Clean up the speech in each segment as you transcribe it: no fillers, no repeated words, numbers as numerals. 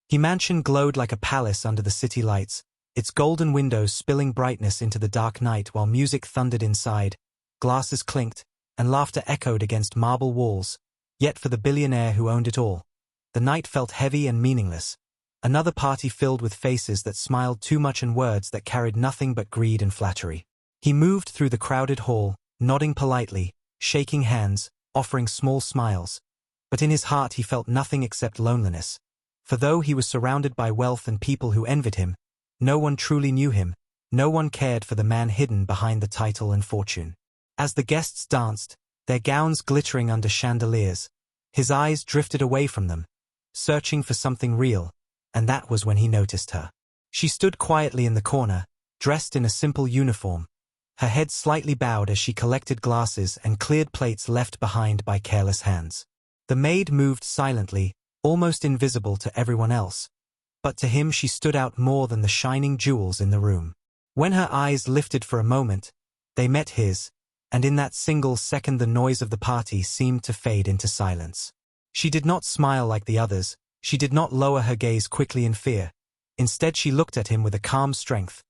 His mansion glowed like a palace under the city lights, its golden windows spilling brightness into the dark night while music thundered inside, glasses clinked, and laughter echoed against marble walls. Yet for the billionaire who owned it all, the night felt heavy and meaningless. Another party filled with faces that smiled too much and words that carried nothing but greed and flattery. He moved through the crowded hall, nodding politely, shaking hands, offering small smiles. But in his heart he felt nothing except loneliness. For though he was surrounded by wealth and people who envied him, no one truly knew him, no one cared for the man hidden behind the title and fortune. As the guests danced, their gowns glittering under chandeliers, his eyes drifted away from them, searching for something real, and that was when he noticed her. She stood quietly in the corner, dressed in a simple uniform, her head slightly bowed as she collected glasses and cleared plates left behind by careless hands. The maid moved silently, almost invisible to everyone else, but to him she stood out more than the shining jewels in the room. When her eyes lifted for a moment, they met his, and in that single second the noise of the party seemed to fade into silence. She did not smile like the others, she did not lower her gaze quickly in fear. Instead she looked at him with a calm strength,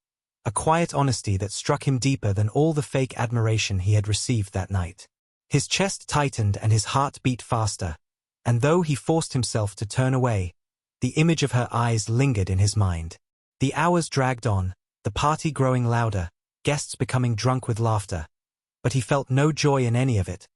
a quiet honesty that struck him deeper than all the fake admiration he had received that night. His chest tightened and his heart beat faster, and though he forced himself to turn away, the image of her eyes lingered in his mind. The hours dragged on, the party growing louder, guests becoming drunk with laughter, but he felt no joy in any of it,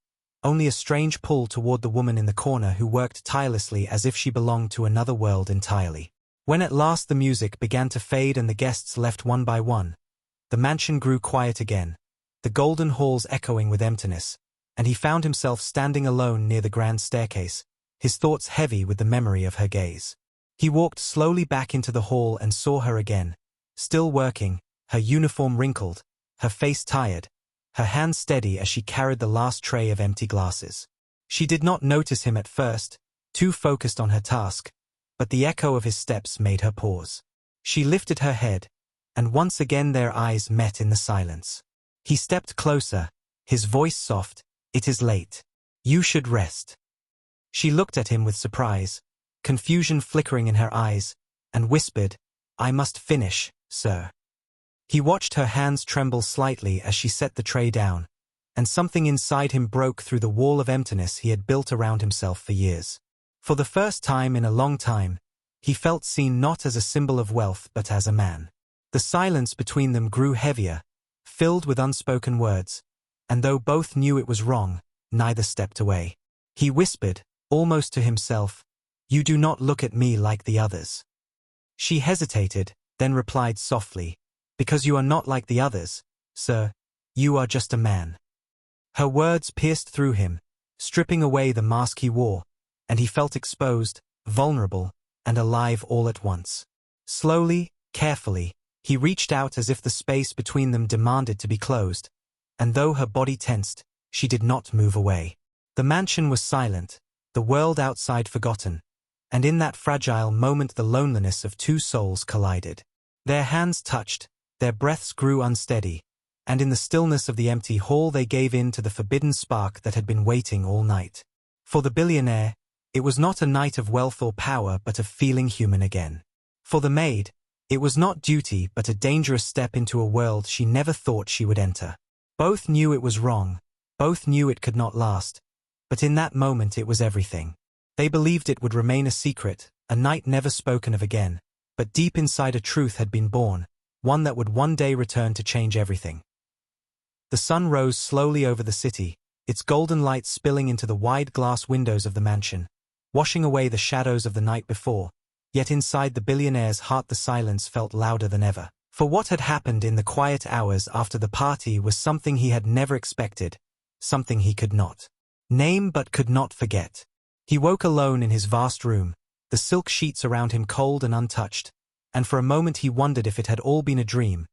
only a strange pull toward the woman in the corner who worked tirelessly as if she belonged to another world entirely. When at last the music began to fade and the guests left one by one, the mansion grew quiet again, the golden halls echoing with emptiness, and he found himself standing alone near the grand staircase, his thoughts heavy with the memory of her gaze. He walked slowly back into the hall and saw her again, still working, her uniform wrinkled, her face tired, her hands steady as she carried the last tray of empty glasses. She did not notice him at first, too focused on her task, but the echo of his steps made her pause. She lifted her head, and once again their eyes met in the silence. He stepped closer, his voice soft, "It is late. You should rest." She looked at him with surprise, confusion flickering in her eyes, and whispered, "I must finish, sir." He watched her hands tremble slightly as she set the tray down, and something inside him broke through the wall of emptiness he had built around himself for years. For the first time in a long time, he felt seen not as a symbol of wealth but as a man. The silence between them grew heavier, filled with unspoken words, and though both knew it was wrong, neither stepped away. He whispered, almost to himself, "You do not look at me like the others." She hesitated, then replied softly, "Because you are not like the others, sir. You are just a man." Her words pierced through him, stripping away the mask he wore, and he felt exposed, vulnerable, and alive all at once. Slowly, carefully, he reached out as if the space between them demanded to be closed, and though her body tensed, she did not move away. The mansion was silent, the world outside forgotten, and in that fragile moment the loneliness of two souls collided. Their hands touched, their breaths grew unsteady, and in the stillness of the empty hall they gave in to the forbidden spark that had been waiting all night. For the billionaire, it was not a night of wealth or power but of feeling human again. For the maid, it was not duty but a dangerous step into a world she never thought she would enter. Both knew it was wrong, both knew it could not last, but in that moment it was everything. They believed it would remain a secret, a night never spoken of again, but deep inside a truth had been born, one that would one day return to change everything. The sun rose slowly over the city, its golden light spilling into the wide glass windows of the mansion, washing away the shadows of the night before, yet inside the billionaire's heart the silence felt louder than ever. For what had happened in the quiet hours after the party was something he had never expected, something he could not name but could not forget. He woke alone in his vast room, the silk sheets around him cold and untouched, and for a moment he wondered if it had all been a dream,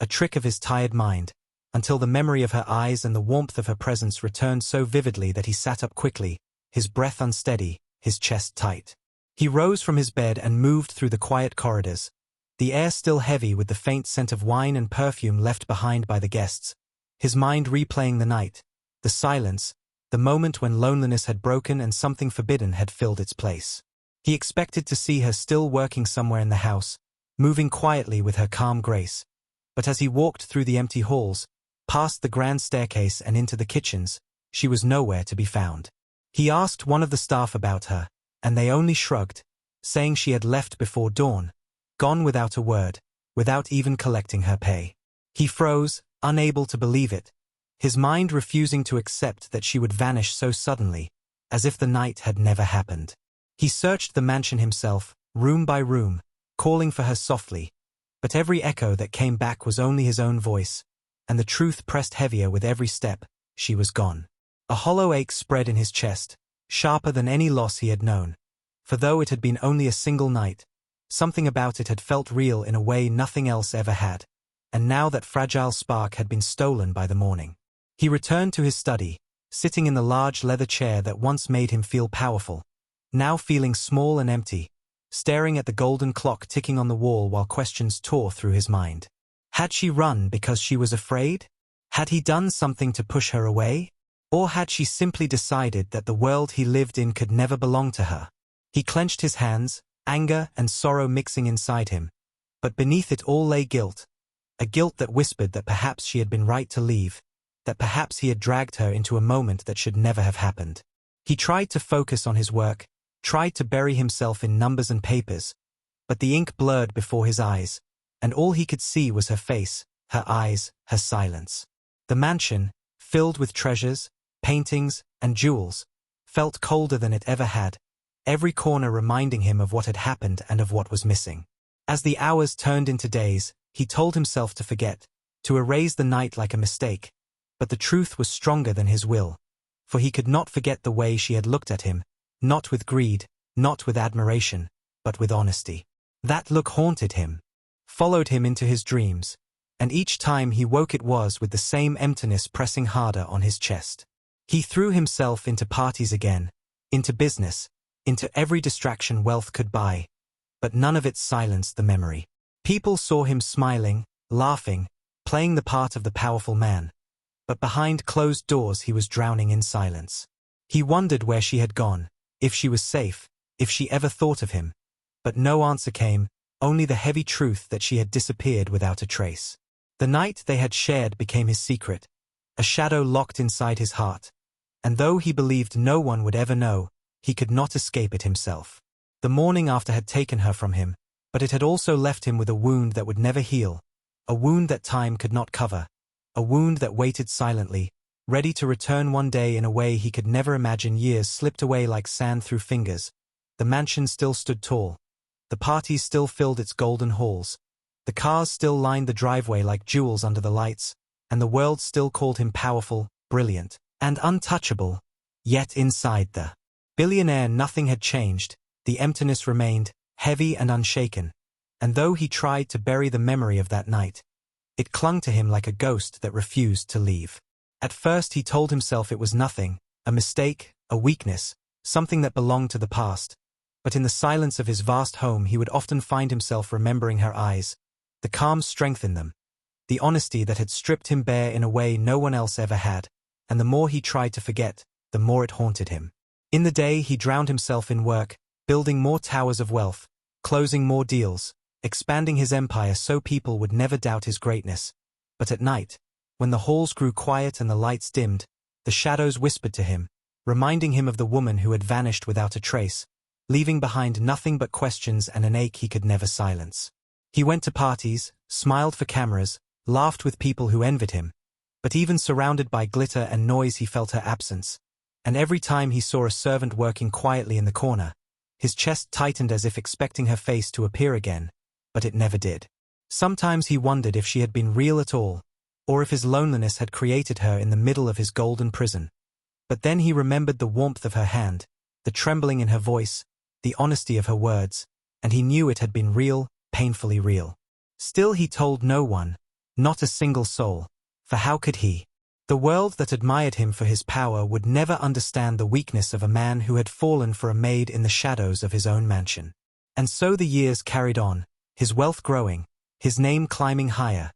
a trick of his tired mind, until the memory of her eyes and the warmth of her presence returned so vividly that he sat up quickly, his breath unsteady, his chest tight. He rose from his bed and moved through the quiet corridors, the air still heavy with the faint scent of wine and perfume left behind by the guests, his mind replaying the night, the silence, the moment when loneliness had broken and something forbidden had filled its place. He expected to see her still working somewhere in the house, moving quietly with her calm grace. But as he walked through the empty halls, past the grand staircase and into the kitchens, she was nowhere to be found. He asked one of the staff about her, and they only shrugged, saying she had left before dawn, gone without a word, without even collecting her pay. He froze, unable to believe it, his mind refusing to accept that she would vanish so suddenly, as if the night had never happened. He searched the mansion himself, room by room, calling for her softly, but every echo that came back was only his own voice, and the truth pressed heavier with every step: she was gone. A hollow ache spread in his chest, sharper than any loss he had known, for though it had been only a single night, something about it had felt real in a way nothing else ever had, and now that fragile spark had been stolen by the morning. He returned to his study, sitting in the large leather chair that once made him feel powerful, now feeling small and empty, staring at the golden clock ticking on the wall while questions tore through his mind. Had she run because she was afraid? Had he done something to push her away? Or had she simply decided that the world he lived in could never belong to her? He clenched his hands, anger and sorrow mixing inside him, but beneath it all lay guilt, a guilt that whispered that perhaps she had been right to leave, that perhaps he had dragged her into a moment that should never have happened. He tried to focus on his work, tried to bury himself in numbers and papers, but the ink blurred before his eyes, and all he could see was her face, her eyes, her silence. The mansion, filled with treasures, paintings, and jewels, felt colder than it ever had, every corner reminding him of what had happened and of what was missing. As the hours turned into days, he told himself to forget, to erase the night like a mistake, but the truth was stronger than his will, for he could not forget the way she had looked at him, not with greed, not with admiration, but with honesty. That look haunted him, followed him into his dreams, and each time he woke it was with the same emptiness pressing harder on his chest. He threw himself into parties again, into business, into every distraction wealth could buy, but none of it silenced the memory. People saw him smiling, laughing, playing the part of the powerful man, but behind closed doors he was drowning in silence. He wondered where she had gone, if she was safe, if she ever thought of him, but no answer came, only the heavy truth that she had disappeared without a trace. The night they had shared became his secret, a shadow locked inside his heart, and though he believed no one would ever know, he could not escape it himself. The morning after had taken her from him, but it had also left him with a wound that would never heal, a wound that time could not cover, a wound that waited silently, ready to return one day in a way he could never imagine. Years slipped away like sand through fingers. The mansion still stood tall. The parties still filled its golden halls. The cars still lined the driveway like jewels under the lights, and the world still called him powerful, brilliant, and untouchable. Yet inside the Billionaire nothing had changed, the emptiness remained, heavy and unshaken, and though he tried to bury the memory of that night, it clung to him like a ghost that refused to leave. At first he told himself it was nothing, a mistake, a weakness, something that belonged to the past, but in the silence of his vast home he would often find himself remembering her eyes, the calm strength in them, the honesty that had stripped him bare in a way no one else ever had, and the more he tried to forget, the more it haunted him. In the day he drowned himself in work, building more towers of wealth, closing more deals, expanding his empire so people would never doubt his greatness. But at night, when the halls grew quiet and the lights dimmed, the shadows whispered to him, reminding him of the woman who had vanished without a trace, leaving behind nothing but questions and an ache he could never silence. He went to parties, smiled for cameras, laughed with people who envied him, but even surrounded by glitter and noise he felt her absence, and every time he saw a servant working quietly in the corner, his chest tightened as if expecting her face to appear again, but it never did. Sometimes he wondered if she had been real at all, or if his loneliness had created her in the middle of his golden prison. But then he remembered the warmth of her hand, the trembling in her voice, the honesty of her words, and he knew it had been real, painfully real. Still he told no one, not a single soul, for how could he? The world that admired him for his power would never understand the weakness of a man who had fallen for a maid in the shadows of his own mansion. And so the years carried on, his wealth growing, his name climbing higher,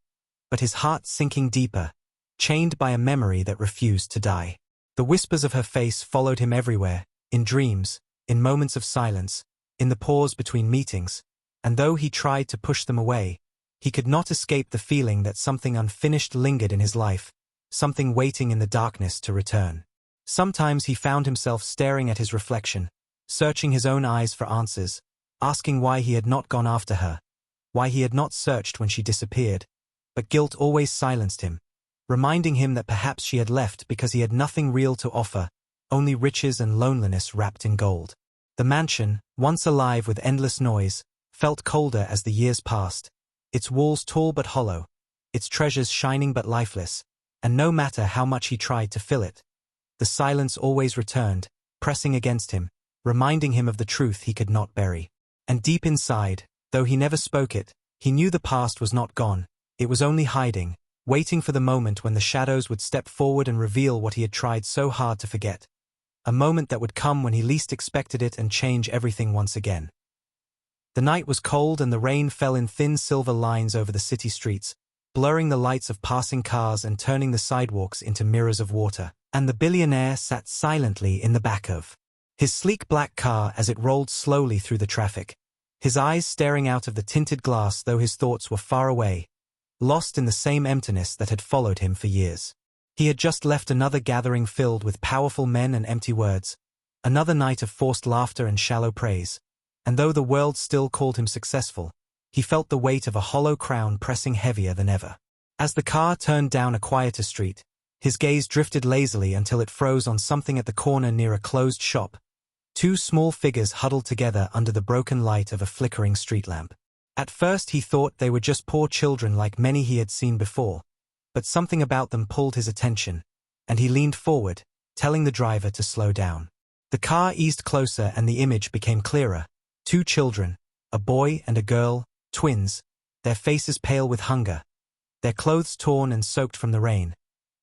but his heart sinking deeper, chained by a memory that refused to die. The whispers of her face followed him everywhere, in dreams, in moments of silence, in the pause between meetings, and though he tried to push them away, he could not escape the feeling that something unfinished lingered in his life, something waiting in the darkness to return. Sometimes he found himself staring at his reflection, searching his own eyes for answers, asking why he had not gone after her, why he had not searched when she disappeared, but guilt always silenced him, reminding him that perhaps she had left because he had nothing real to offer, only riches and loneliness wrapped in gold. The mansion, once alive with endless noise, felt colder as the years passed, its walls tall but hollow, its treasures shining but lifeless, and no matter how much he tried to fill it, the silence always returned, pressing against him, reminding him of the truth he could not bury. And deep inside, though he never spoke it, he knew the past was not gone, it was only hiding, waiting for the moment when the shadows would step forward and reveal what he had tried so hard to forget. A moment that would come when he least expected it and change everything once again. The night was cold and the rain fell in thin silver lines over the city streets, blurring the lights of passing cars and turning the sidewalks into mirrors of water. And the billionaire sat silently in the back of his sleek black car as it rolled slowly through the traffic, his eyes staring out of the tinted glass though his thoughts were far away, lost in the same emptiness that had followed him for years. He had just left another gathering filled with powerful men and empty words, another night of forced laughter and shallow praise, and though the world still called him successful, he felt the weight of a hollow crown pressing heavier than ever. As the car turned down a quieter street, his gaze drifted lazily until it froze on something at the corner near a closed shop. Two small figures huddled together under the broken light of a flickering street lamp. At first he thought they were just poor children like many he had seen before, but something about them pulled his attention, and he leaned forward, telling the driver to slow down. The car eased closer and the image became clearer. Two children, a boy and a girl, twins, their faces pale with hunger, their clothes torn and soaked from the rain,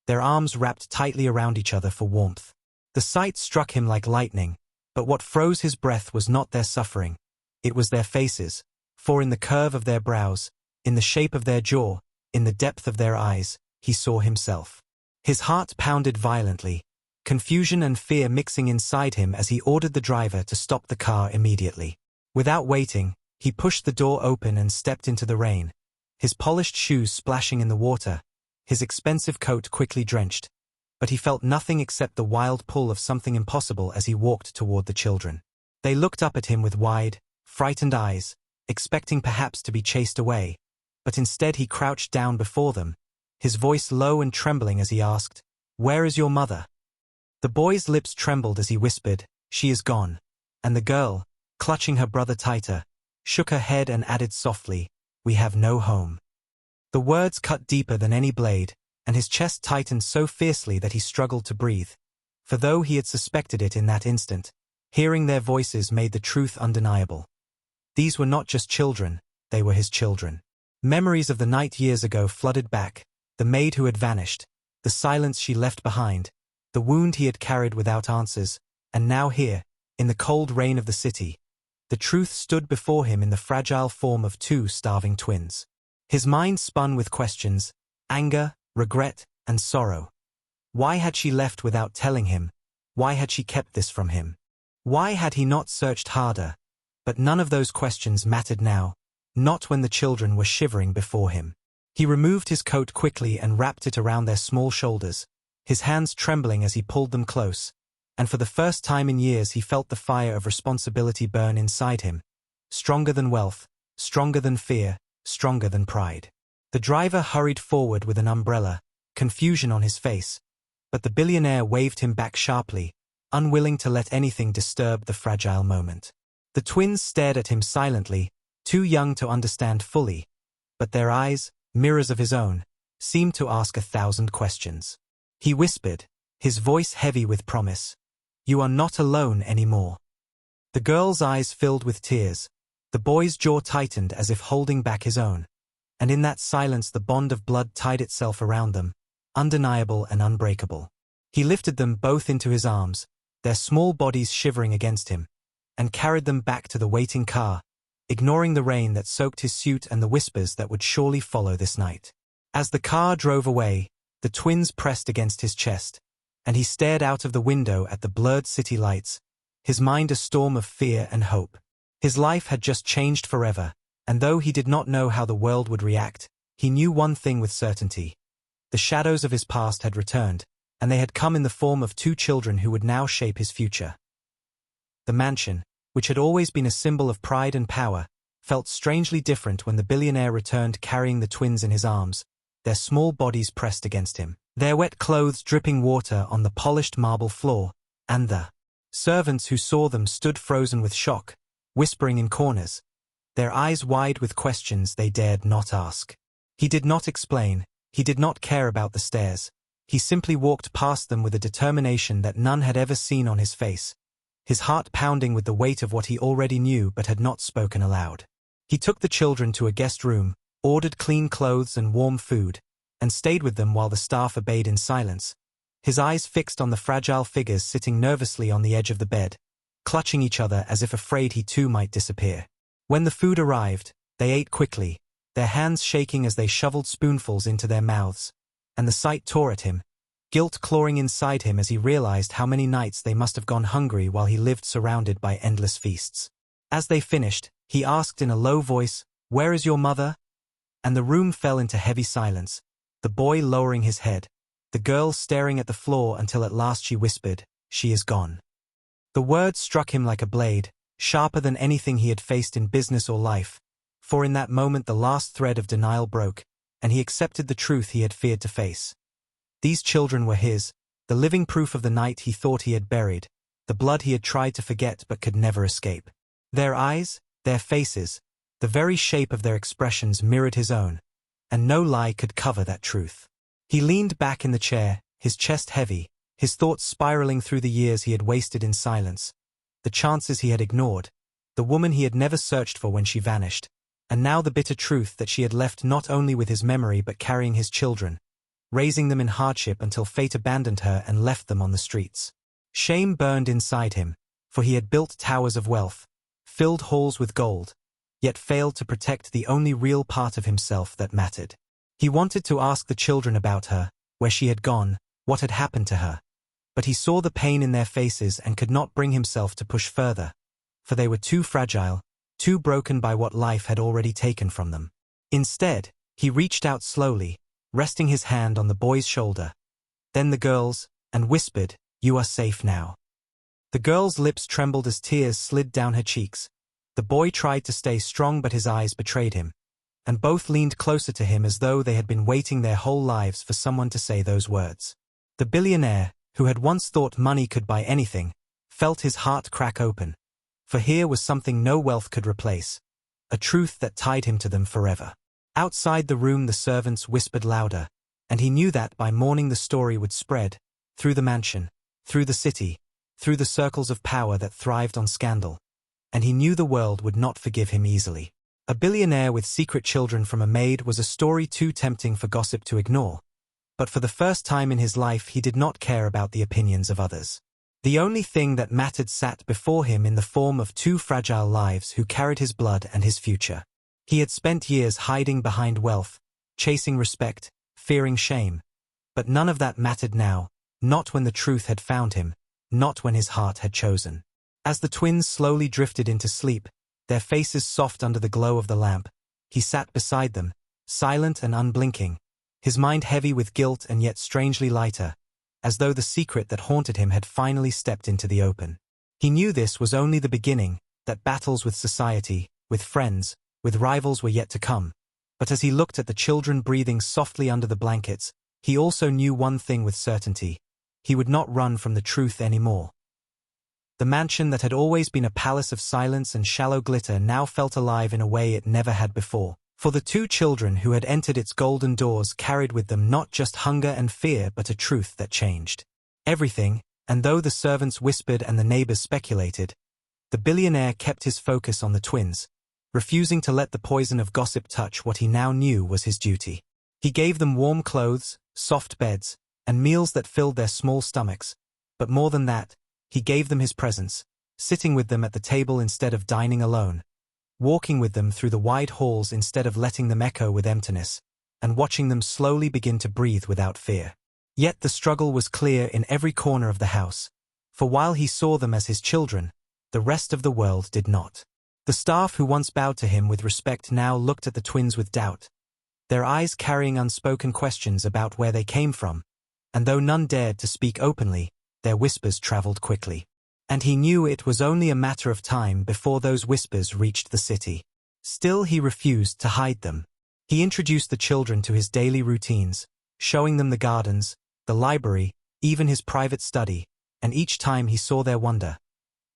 their arms wrapped tightly around each other for warmth. The sight struck him like lightning, but what froze his breath was not their suffering, it was their faces, for in the curve of their brows, in the shape of their jaw, in the depth of their eyes, he saw himself. His heart pounded violently, confusion and fear mixing inside him as he ordered the driver to stop the car immediately. Without waiting, he pushed the door open and stepped into the rain, his polished shoes splashing in the water, his expensive coat quickly drenched, but he felt nothing except the wild pull of something impossible as he walked toward the children. They looked up at him with wide, frightened eyes, expecting perhaps to be chased away, but instead he crouched down before them, his voice low and trembling as he asked, "Where is your mother?" The boy's lips trembled as he whispered, "She is gone," and the girl, clutching her brother tighter, shook her head and added softly, "We have no home." The words cut deeper than any blade, and his chest tightened so fiercely that he struggled to breathe. For though he had suspected it in that instant, hearing their voices made the truth undeniable. These were not just children, they were his children. Memories of the night years ago flooded back, the maid who had vanished, the silence she left behind, the wound he had carried without answers, and now here, in the cold rain of the city, the truth stood before him in the fragile form of two starving twins. His mind spun with questions, anger, regret, and sorrow. Why had she left without telling him? Why had she kept this from him? Why had he not searched harder? But none of those questions mattered now, not when the children were shivering before him. He removed his coat quickly and wrapped it around their small shoulders, his hands trembling as he pulled them close, and for the first time in years he felt the fire of responsibility burn inside him, stronger than wealth, stronger than fear, stronger than pride. The driver hurried forward with an umbrella, confusion on his face, but the billionaire waved him back sharply, unwilling to let anything disturb the fragile moment. The twins stared at him silently, too young to understand fully, but their eyes, mirrors of his own, seemed to ask 1,000 questions. He whispered, his voice heavy with promise, "You are not alone anymore." The girl's eyes filled with tears, the boy's jaw tightened as if holding back his own, and in that silence the bond of blood tied itself around them, undeniable and unbreakable. He lifted them both into his arms, their small bodies shivering against him, and carried them back to the waiting car, ignoring the rain that soaked his suit and the whispers that would surely follow this night. As the car drove away, the twins pressed against his chest, and he stared out of the window at the blurred city lights, his mind a storm of fear and hope. His life had just changed forever, and though he did not know how the world would react, he knew one thing with certainty. The shadows of his past had returned, and they had come in the form of two children who would now shape his future. The mansion, which had always been a symbol of pride and power, felt strangely different when the billionaire returned carrying the twins in his arms, their small bodies pressed against him, their wet clothes dripping water on the polished marble floor, and the servants who saw them stood frozen with shock, whispering in corners, their eyes wide with questions they dared not ask. He did not explain, he did not care about the stares. He simply walked past them with a determination that none had ever seen on his face, his heart pounding with the weight of what he already knew but had not spoken aloud. He took the children to a guest room, ordered clean clothes and warm food, and stayed with them while the staff obeyed in silence, his eyes fixed on the fragile figures sitting nervously on the edge of the bed, clutching each other as if afraid he too might disappear. When the food arrived, they ate quickly, their hands shaking as they shoveled spoonfuls into their mouths, and the sight tore at him, guilt clawing inside him as he realized how many nights they must have gone hungry while he lived surrounded by endless feasts. As they finished, he asked in a low voice, "Where is your mother?" And the room fell into heavy silence, the boy lowering his head, the girl staring at the floor until at last she whispered, "She is gone." The words struck him like a blade, sharper than anything he had faced in business or life, for in that moment the last thread of denial broke, and he accepted the truth he had feared to face. These children were his, the living proof of the night he thought he had buried, the blood he had tried to forget but could never escape. Their eyes, their faces, the very shape of their expressions mirrored his own, and no lie could cover that truth. He leaned back in the chair, his chest heavy, his thoughts spiraling through the years he had wasted in silence, the chances he had ignored, the woman he had never searched for when she vanished, and now the bitter truth that she had left not only with his memory but carrying his children, raising them in hardship until fate abandoned her and left them on the streets. Shame burned inside him, for he had built towers of wealth, filled halls with gold, yet failed to protect the only real part of himself that mattered. He wanted to ask the children about her, where she had gone, what had happened to her, but he saw the pain in their faces and could not bring himself to push further, for they were too fragile, too broken by what life had already taken from them. Instead, he reached out slowly, resting his hand on the boy's shoulder, then the girl's, and whispered, "You are safe now." The girl's lips trembled as tears slid down her cheeks. The boy tried to stay strong but his eyes betrayed him, and both leaned closer to him as though they had been waiting their whole lives for someone to say those words. The billionaire, who had once thought money could buy anything, felt his heart crack open, for here was something no wealth could replace, a truth that tied him to them forever. Outside the room the servants whispered louder, and he knew that by morning the story would spread, through the mansion, through the city, through the circles of power that thrived on scandal, and he knew the world would not forgive him easily. A billionaire with secret children from a maid was a story too tempting for gossip to ignore, but for the first time in his life he did not care about the opinions of others. The only thing that mattered sat before him in the form of two fragile lives who carried his blood and his future. He had spent years hiding behind wealth, chasing respect, fearing shame, but none of that mattered now, not when the truth had found him, not when his heart had chosen. As the twins slowly drifted into sleep, their faces soft under the glow of the lamp, he sat beside them, silent and unblinking, his mind heavy with guilt and yet strangely lighter, as though the secret that haunted him had finally stepped into the open. He knew this was only the beginning, that battles with society, with friends, with rivals were yet to come, but as he looked at the children breathing softly under the blankets, he also knew one thing with certainty: he would not run from the truth anymore. The mansion that had always been a palace of silence and shallow glitter now felt alive in a way it never had before, for the two children who had entered its golden doors carried with them not just hunger and fear but a truth that changed everything, and though the servants whispered and the neighbors speculated, the billionaire kept his focus on the twins, refusing to let the poison of gossip touch what he now knew was his duty. He gave them warm clothes, soft beds, and meals that filled their small stomachs, but more than that, he gave them his presence, sitting with them at the table instead of dining alone, walking with them through the wide halls instead of letting them echo with emptiness, and watching them slowly begin to breathe without fear. Yet the struggle was clear in every corner of the house, for while he saw them as his children, the rest of the world did not. The staff who once bowed to him with respect now looked at the twins with doubt, their eyes carrying unspoken questions about where they came from, and though none dared to speak openly, their whispers traveled quickly. And he knew it was only a matter of time before those whispers reached the city. Still, he refused to hide them. He introduced the children to his daily routines, showing them the gardens, the library, even his private study, and each time he saw their wonder,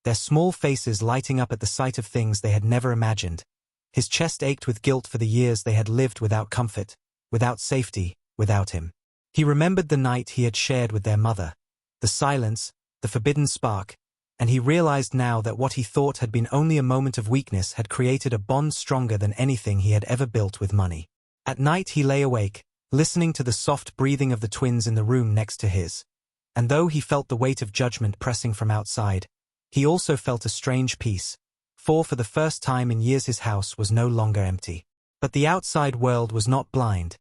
their small faces lighting up at the sight of things they had never imagined. His chest ached with guilt for the years they had lived without comfort, without safety, without him. He remembered the night he had shared with their mother, the silence, the forbidden spark, and he realized now that what he thought had been only a moment of weakness had created a bond stronger than anything he had ever built with money. At night he lay awake, listening to the soft breathing of the twins in the room next to his. And though he felt the weight of judgment pressing from outside, he also felt a strange peace, for the first time in years his house was no longer empty. But the outside world was not blind,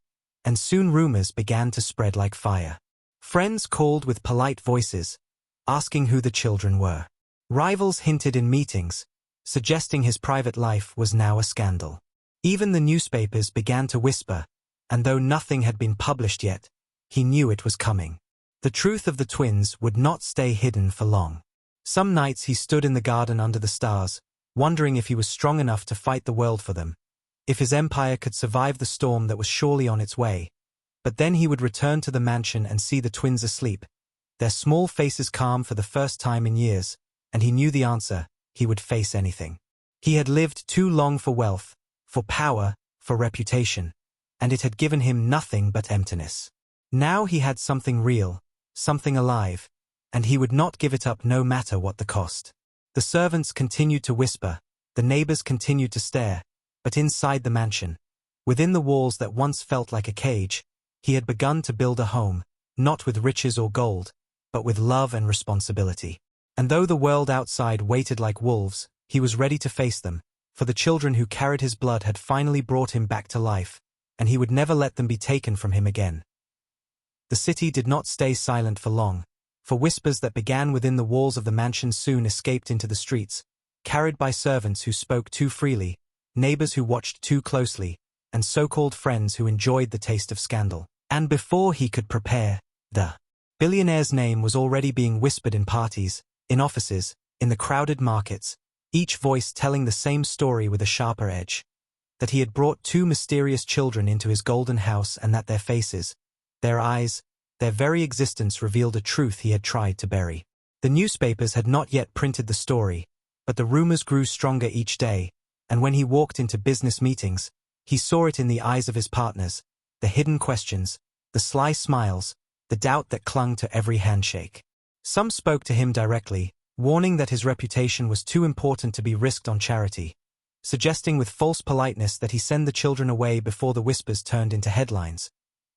and soon rumors began to spread like fire. Friends called with polite voices, asking who the children were. Rivals hinted in meetings, suggesting his private life was now a scandal. Even the newspapers began to whisper, and though nothing had been published yet, he knew it was coming. The truth of the twins would not stay hidden for long. Some nights he stood in the garden under the stars, wondering if he was strong enough to fight the world for them, if his empire could survive the storm that was surely on its way. But then he would return to the mansion and see the twins asleep, their small faces calm for the first time in years, and he knew the answer: he would face anything. He had lived too long for wealth, for power, for reputation, and it had given him nothing but emptiness. Now he had something real, something alive, and he would not give it up no matter what the cost. The servants continued to whisper, the neighbors continued to stare, but inside the mansion, within the walls that once felt like a cage, he had begun to build a home, not with riches or gold, but with love and responsibility. And though the world outside waited like wolves, he was ready to face them, for the children who carried his blood had finally brought him back to life, and he would never let them be taken from him again. The city did not stay silent for long, for whispers that began within the walls of the mansion soon escaped into the streets, carried by servants who spoke too freely, neighbors who watched too closely, and so-called friends who enjoyed the taste of scandal. And before he could prepare, the billionaire's name was already being whispered in parties, in offices, in the crowded markets, each voice telling the same story with a sharper edge. That he had brought two mysterious children into his golden house and that their faces, their eyes, their very existence revealed a truth he had tried to bury. The newspapers had not yet printed the story, but the rumors grew stronger each day, and when he walked into business meetings, he saw it in the eyes of his partners, the hidden questions, the sly smiles, the doubt that clung to every handshake. Some spoke to him directly, warning that his reputation was too important to be risked on charity, suggesting with false politeness that he send the children away before the whispers turned into headlines.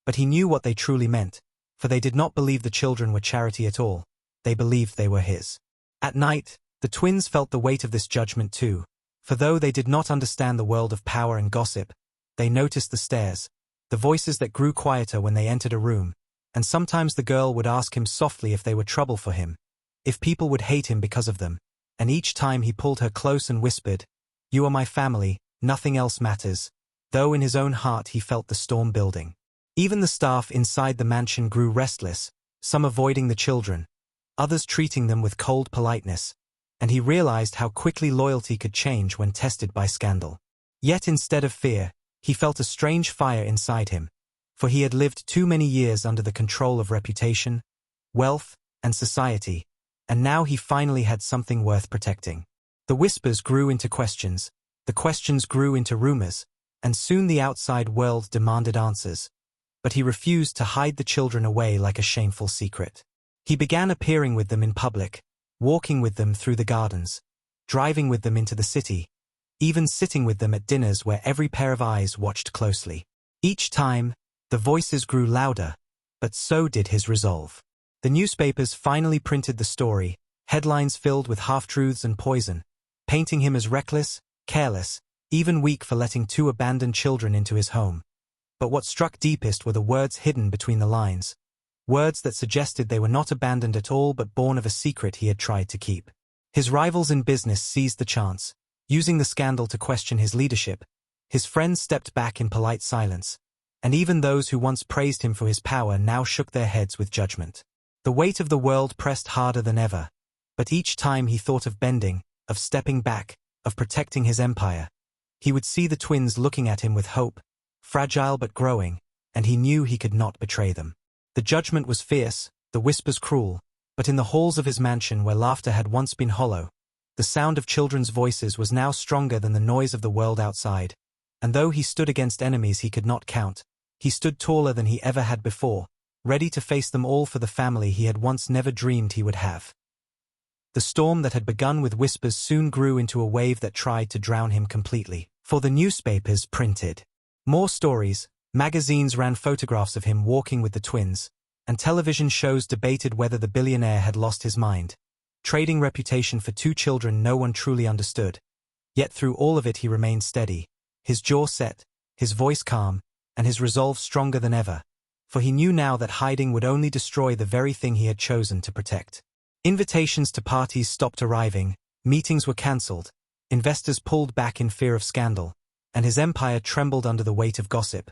But he knew what they truly meant, for they did not believe the children were charity at all, they believed they were his. At night, the twins felt the weight of this judgment too, for though they did not understand the world of power and gossip, they noticed the stares, the voices that grew quieter when they entered a room, and sometimes the girl would ask him softly if they were trouble for him, if people would hate him because of them, and each time he pulled her close and whispered, "You are my family, nothing else matters," though in his own heart he felt the storm building. Even the staff inside the mansion grew restless, some avoiding the children, others treating them with cold politeness, and he realized how quickly loyalty could change when tested by scandal. Yet instead of fear, he felt a strange fire inside him, for he had lived too many years under the control of reputation, wealth, and society, and now he finally had something worth protecting. The whispers grew into questions, the questions grew into rumors, and soon the outside world demanded answers. But he refused to hide the children away like a shameful secret. He began appearing with them in public, walking with them through the gardens, driving with them into the city, even sitting with them at dinners where every pair of eyes watched closely. Each time, the voices grew louder, but so did his resolve. The newspapers finally printed the story, headlines filled with half-truths and poison, painting him as reckless, careless, even weak for letting two abandoned children into his home. But what struck deepest were the words hidden between the lines, words that suggested they were not abandoned at all but born of a secret he had tried to keep. His rivals in business seized the chance, using the scandal to question his leadership. His friends stepped back in polite silence, and even those who once praised him for his power now shook their heads with judgment. The weight of the world pressed harder than ever, but each time he thought of bending, of stepping back, of protecting his empire, he would see the twins looking at him with hope, fragile but growing, and he knew he could not betray them. The judgment was fierce, the whispers cruel, but in the halls of his mansion where laughter had once been hollow, the sound of children's voices was now stronger than the noise of the world outside, and though he stood against enemies he could not count, he stood taller than he ever had before, ready to face them all for the family he had once never dreamed he would have. The storm that had begun with whispers soon grew into a wave that tried to drown him completely, for the newspapers printed more stories, magazines ran photographs of him walking with the twins, and television shows debated whether the billionaire had lost his mind, trading reputation for two children no one truly understood. Yet through all of it he remained steady, his jaw set, his voice calm, and his resolve stronger than ever, for he knew now that hiding would only destroy the very thing he had chosen to protect. Invitations to parties stopped arriving, meetings were cancelled, investors pulled back in fear of scandal, and his empire trembled under the weight of gossip.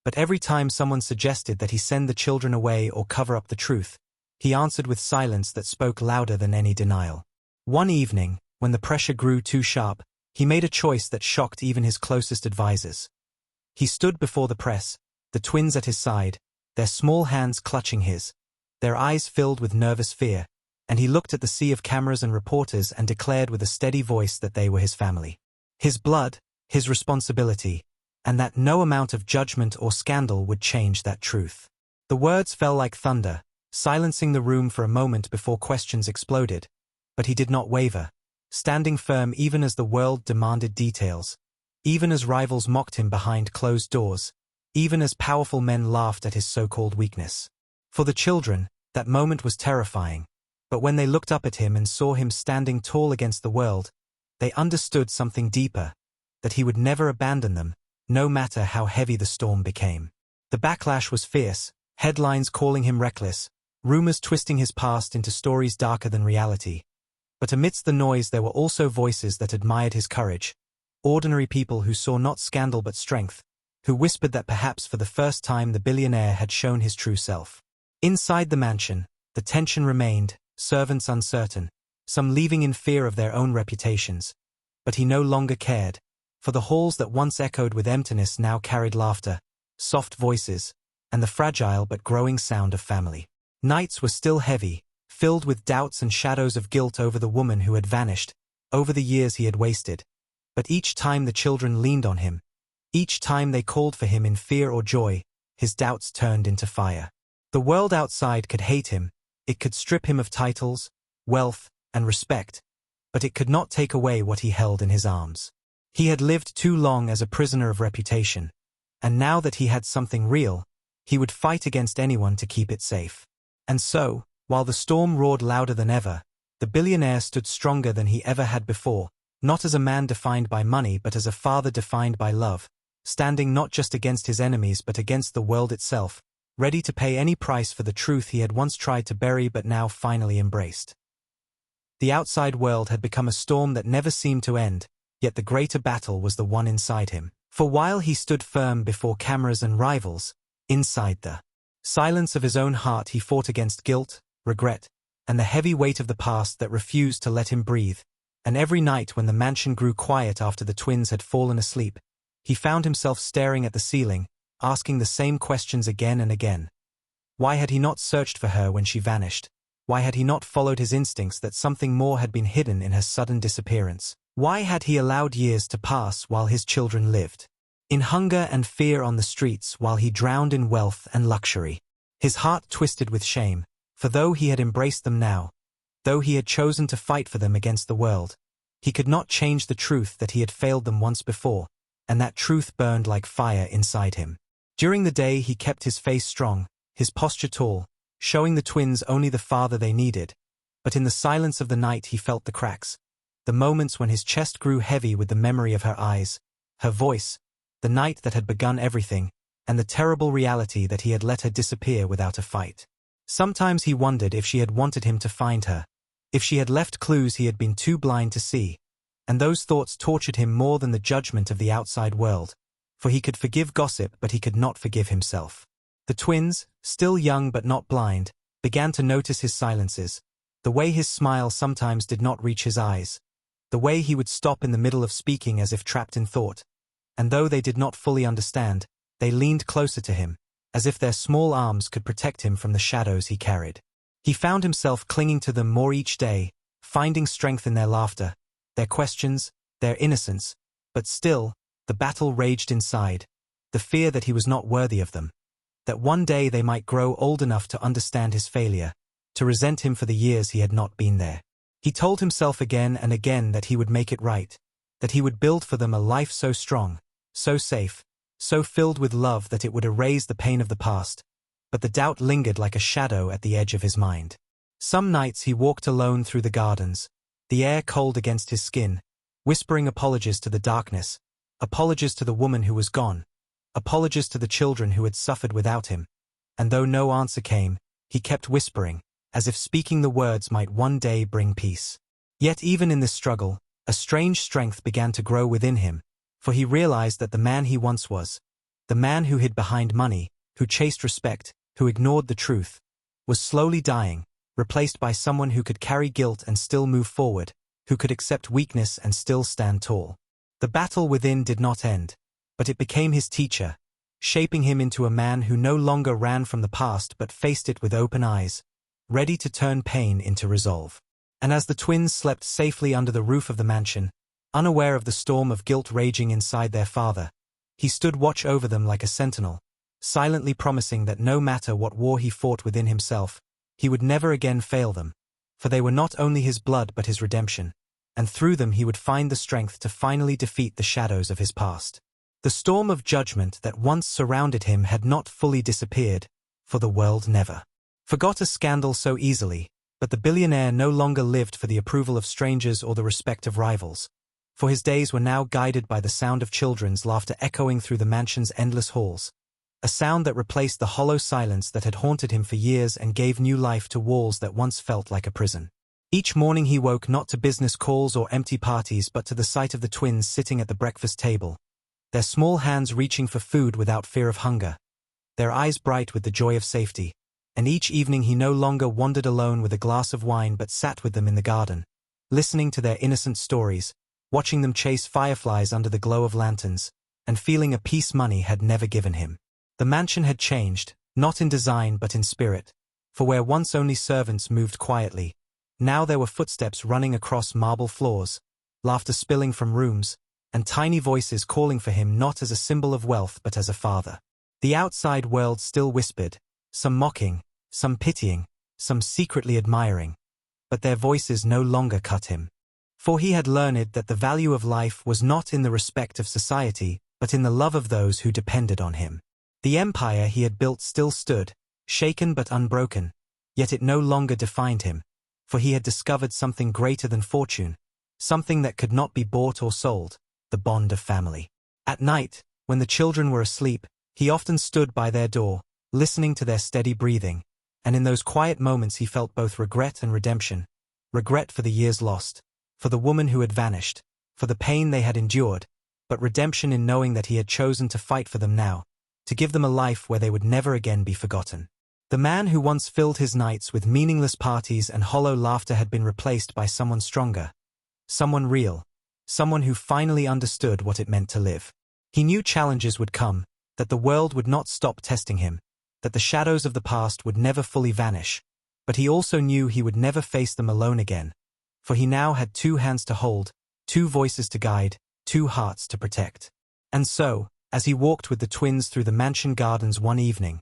But every time someone suggested that he send the children away or cover up the truth, he answered with silence that spoke louder than any denial. One evening, when the pressure grew too sharp, he made a choice that shocked even his closest advisors. He stood before the press, the twins at his side, their small hands clutching his, their eyes filled with nervous fear, and he looked at the sea of cameras and reporters and declared with a steady voice that they were his family. His blood, his responsibility, and that no amount of judgment or scandal would change that truth. The words fell like thunder, silencing the room for a moment before questions exploded, but he did not waver, standing firm even as the world demanded details, even as rivals mocked him behind closed doors, even as powerful men laughed at his so-called weakness. For the children, that moment was terrifying, but when they looked up at him and saw him standing tall against the world, they understood something deeper, that he would never abandon them, no matter how heavy the storm became. The backlash was fierce, headlines calling him reckless, rumors twisting his past into stories darker than reality. But amidst the noise there were also voices that admired his courage, ordinary people who saw not scandal but strength, who whispered that perhaps for the first time the billionaire had shown his true self. Inside the mansion, the tension remained, servants uncertain, some leaving in fear of their own reputations. But he no longer cared, for the halls that once echoed with emptiness now carried laughter, soft voices, and the fragile but growing sound of family. Nights were still heavy, filled with doubts and shadows of guilt over the woman who had vanished, over the years he had wasted. But each time the children leaned on him, each time they called for him in fear or joy, his doubts turned into fire. The world outside could hate him, it could strip him of titles, wealth, and respect, but it could not take away what he held in his arms. He had lived too long as a prisoner of reputation, and now that he had something real, he would fight against anyone to keep it safe. And so, while the storm roared louder than ever, the billionaire stood stronger than he ever had before, not as a man defined by money but as a father defined by love, standing not just against his enemies but against the world itself, ready to pay any price for the truth he had once tried to bury but now finally embraced. The outside world had become a storm that never seemed to end, yet the greater battle was the one inside him. For while he stood firm before cameras and rivals, inside the silence of his own heart he fought against guilt, regret, and the heavy weight of the past that refused to let him breathe. And every night when the mansion grew quiet after the twins had fallen asleep, he found himself staring at the ceiling, asking the same questions again and again. Why had he not searched for her when she vanished? Why had he not followed his instincts that something more had been hidden in her sudden disappearance? Why had he allowed years to pass while his children lived in hunger and fear on the streets while he drowned in wealth and luxury? His heart twisted with shame, for though he had embraced them now, though he had chosen to fight for them against the world, he could not change the truth that he had failed them once before, and that truth burned like fire inside him. During the day he kept his face strong, his posture tall, showing the twins only the father they needed, but in the silence of the night he felt the cracks, the moments when his chest grew heavy with the memory of her eyes, her voice, the night that had begun everything, and the terrible reality that he had let her disappear without a fight. Sometimes he wondered if she had wanted him to find her, if she had left clues he had been too blind to see, and those thoughts tortured him more than the judgment of the outside world, for he could forgive gossip but he could not forgive himself. The twins, still young but not blind, began to notice his silences, the way his smile sometimes did not reach his eyes, the way he would stop in the middle of speaking as if trapped in thought, and though they did not fully understand, they leaned closer to him, as if their small arms could protect him from the shadows he carried. He found himself clinging to them more each day, finding strength in their laughter, their questions, their innocence, but still, the battle raged inside, the fear that he was not worthy of them, that one day they might grow old enough to understand his failure, to resent him for the years he had not been there. He told himself again and again that he would make it right, that he would build for them a life so strong, so safe, so filled with love that it would erase the pain of the past, but the doubt lingered like a shadow at the edge of his mind. Some nights he walked alone through the gardens, the air cold against his skin, whispering apologies to the darkness, apologies to the woman who was gone, apologies to the children who had suffered without him, and though no answer came, he kept whispering, as if speaking the words might one day bring peace. Yet even in this struggle, a strange strength began to grow within him, for he realized that the man he once was, the man who hid behind money, who chased respect, who ignored the truth, was slowly dying, replaced by someone who could carry guilt and still move forward, who could accept weakness and still stand tall. The battle within did not end, but it became his teacher, shaping him into a man who no longer ran from the past but faced it with open eyes, ready to turn pain into resolve. And as the twins slept safely under the roof of the mansion, unaware of the storm of guilt raging inside their father, he stood watch over them like a sentinel, silently promising that no matter what war he fought within himself, he would never again fail them, for they were not only his blood but his redemption, and through them he would find the strength to finally defeat the shadows of his past. The storm of judgment that once surrounded him had not fully disappeared, for the world never forgot a scandal so easily, but the billionaire no longer lived for the approval of strangers or the respect of rivals, for his days were now guided by the sound of children's laughter echoing through the mansion's endless halls, a sound that replaced the hollow silence that had haunted him for years and gave new life to walls that once felt like a prison. Each morning he woke not to business calls or empty parties but to the sight of the twins sitting at the breakfast table, their small hands reaching for food without fear of hunger, their eyes bright with the joy of safety, and each evening he no longer wandered alone with a glass of wine but sat with them in the garden, listening to their innocent stories, watching them chase fireflies under the glow of lanterns, and feeling a peace money had never given him. The mansion had changed, not in design but in spirit, for where once only servants moved quietly, now there were footsteps running across marble floors, laughter spilling from rooms, and tiny voices calling for him not as a symbol of wealth but as a father. The outside world still whispered, some mocking, some pitying, some secretly admiring, but their voices no longer cut him. For he had learned that the value of life was not in the respect of society, but in the love of those who depended on him. The empire he had built still stood, shaken but unbroken, yet it no longer defined him, for he had discovered something greater than fortune, something that could not be bought or sold, the bond of family. At night, when the children were asleep, he often stood by their door, listening to their steady breathing, and in those quiet moments he felt both regret and redemption, regret for the years lost, for the woman who had vanished, for the pain they had endured, but redemption in knowing that he had chosen to fight for them now, to give them a life where they would never again be forgotten. The man who once filled his nights with meaningless parties and hollow laughter had been replaced by someone stronger, someone real, someone who finally understood what it meant to live. He knew challenges would come, that the world would not stop testing him, that the shadows of the past would never fully vanish, but he also knew he would never face them alone again, for he now had two hands to hold, two voices to guide, two hearts to protect. And so, as he walked with the twins through the mansion gardens one evening,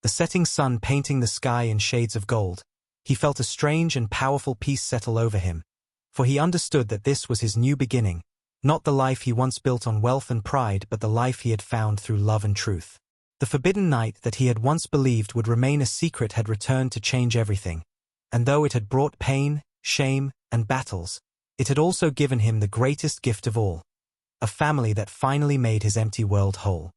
the setting sun painting the sky in shades of gold, he felt a strange and powerful peace settle over him, for he understood that this was his new beginning, not the life he once built on wealth and pride but the life he had found through love and truth. The forbidden night that he had once believed would remain a secret had returned to change everything, and though it had brought pain, shame, and battles, it had also given him the greatest gift of all, a family that finally made his empty world whole.